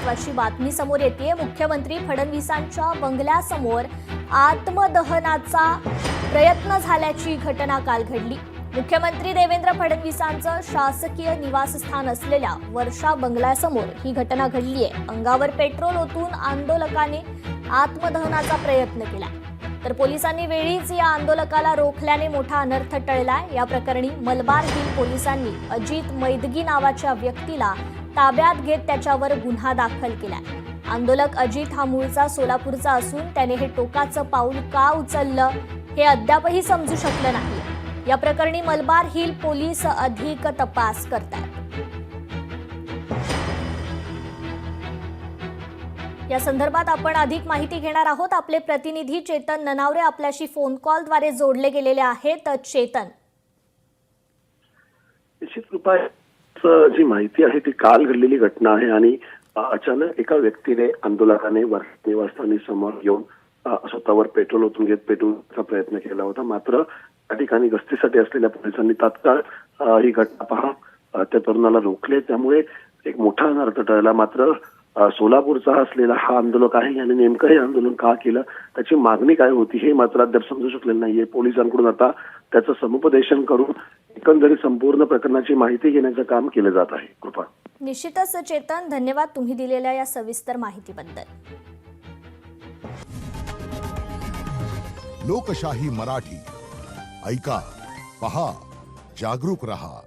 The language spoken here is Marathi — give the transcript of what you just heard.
महत्त्वाची बातमी समोर येते। मुख्यमंत्री फडणवीसांच्या बंगल्यासमोर आत्मदहनाचा प्रयत्न झाल्याची घटना काल घडली। मुख्यमंत्री देवेंद्र फडणवीसांचं शासकीय निवासस्थान असलेल्या वर्षा बंगल्यासमोर ही घटना घडली आहे। अंगावर पेट्रोल ओतून आंदोलकाने आत्मदहनाचा प्रयत्न केला, तर पोलिसांनी वेळीच या आंदोलकाला रोखल्याने मोठा अनर्थ टळलाय। या प्रकरणी मलबार हिल पोलिसांनी अजित मैदगी नावाच्या व्यक्तीला ताब्यात घेत त्याच्यावर गुन्हा दाखल केलाय। आंदोलक अजित हा मूळचा सोलापूरचा असून त्याने हे टोकाचं पाऊल का उचललं हे अद्यापही समजू शकलं नाही। या प्रकरणी मलबार हिल पोलीस अधिक तपास करतात। या संदर्भात आपण अधिक माहिती घेणार आहोत। आपले प्रतिनिधी चेतन ननावरे आपल्याशी फोन कॉलद्वारे जोडले गेलेले आहेत। चेतन, निश्चित रूपात जी माहिती आहे ती काल घडलेली घटना आहे आणि अचानक एका व्यक्तीने आंदोलकाने निवासस्थानी समोर येऊन स्वतःवर पेट्रोल ओतून घेत पेटवण्याचा प्रयत्न केला होता। मात्र त्या ठिकाणी गस्तीसाठी असलेल्या पोलिसांनी तात्काळ ही घटना पाहून त्या तरुणाला रोखले, त्यामुळे एक मोठा अनर्थ टळला। मात्र सोलापूरचा असलेला हा आंदोलक आहे याने नेमकं हे आंदोलन का केलं, त्याची मागणी काय होती हे मात्र अद्याप समजू शकलेलं नाहीये। पोलिसांकडून आता त्याचं समुपदेशन करून एकंदरीत संपूर्ण प्रकरणाची माहिती घेण्याचं काम केलं जात आहे। कृपा, निश्चितच चेतन, धन्यवाद तुम्ही दिलेल्या या सविस्तर माहितीबद्दल। लोकशाही मराठी ऐका, पहा, जागरूक रहा।